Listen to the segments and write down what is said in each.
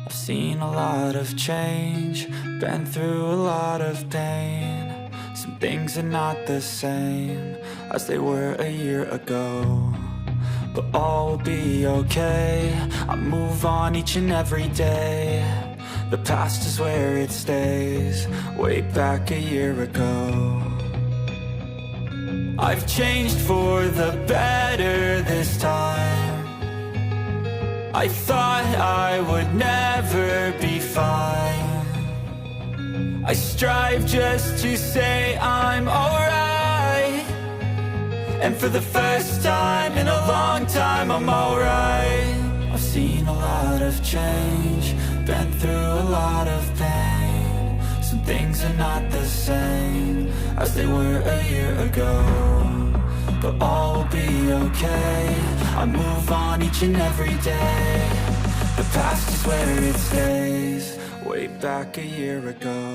I've seen a lot of change, been through a lot of pain. Some things are not the same as they were a year ago, but all will be okay. I move on each and every day. The past is where it stays, way back a year ago. I've changed for the better this time. I thought I would never be fine. I strive just to say I'm alright, and for the first time in a long time I'm alright. I've seen a lot of change, been through a lot of pain. Some things are not the same as they were a year ago, but all will be okay. I move on each and every day. The past is where it stays, way back a year ago.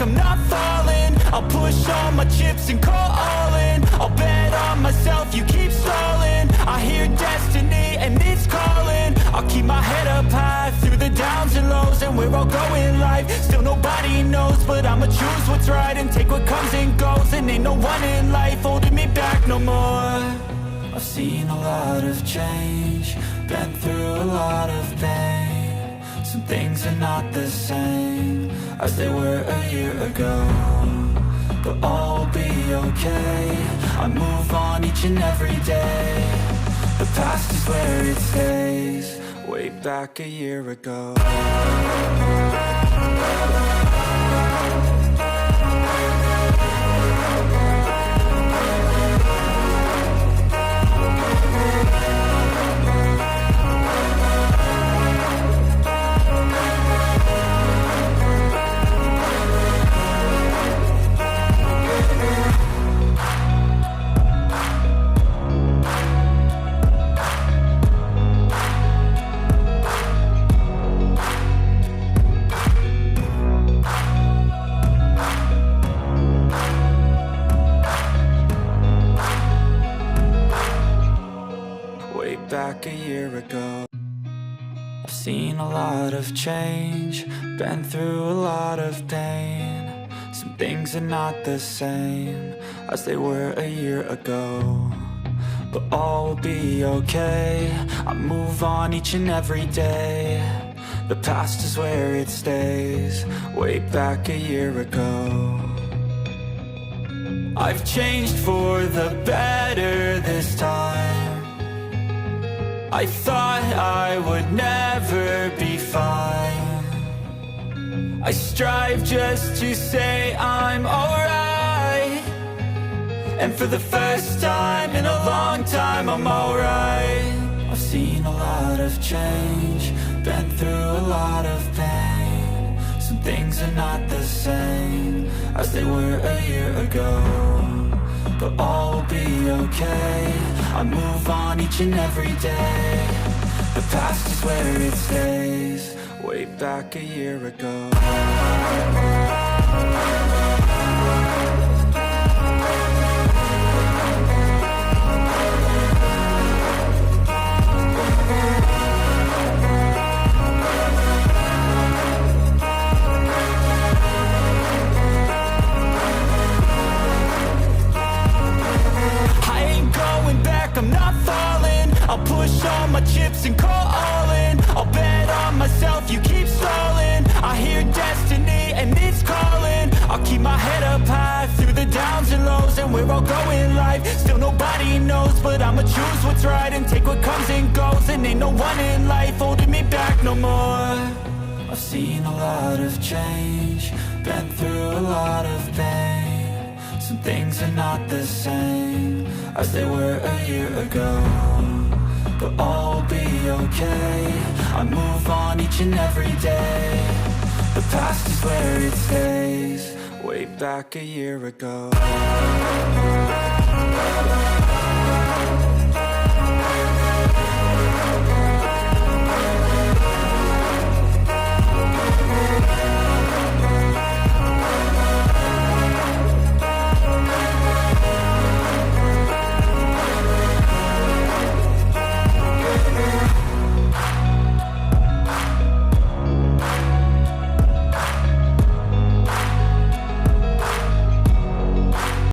I'm not falling, I'll push all my chips and call all in. I'll bet on myself, you keep stalling. I hear destiny and it's calling. I'll keep my head up high through the downs and lows, and we're all going life. Still nobody knows, but I'ma choose what's right and take what comes and goes. And ain't no one in life holding me back no more. I've seen a lot of change, been through a lot of pain. Some things are not the same as they were a year ago, but all will be okay. I move on each and every day. The past is where it stays, way back a year ago. Back a year ago. I've seen a lot of change, been through a lot of pain. Some things are not the same as they were a year ago, but all will be okay. I move on each and every day. The past is where it stays, way back a year ago. I've changed for the better this time. I thought I would never be fine. I strive just to say I'm alright, and for the first time in a long time I'm alright. I've seen a lot of change, been through a lot of pain. Some things are not the same as they were a year ago, but all will be okay. I move on each and every day. The past is where it stays, way back a year ago. I'm not falling, I'll push all my chips and call all in. I'll bet on myself, you keep stalling. I hear destiny and it's calling. I'll keep my head up high through the downs and lows, and we're all going life. Still nobody knows, but I'ma choose what's right and take what comes and goes. And ain't no one in life holding me back no more. I've seen a lot of change, been through a lot of pain. Some things are not the same as they were a year ago, but all will be okay. I move on each and every day. The past is where it stays, way back a year ago.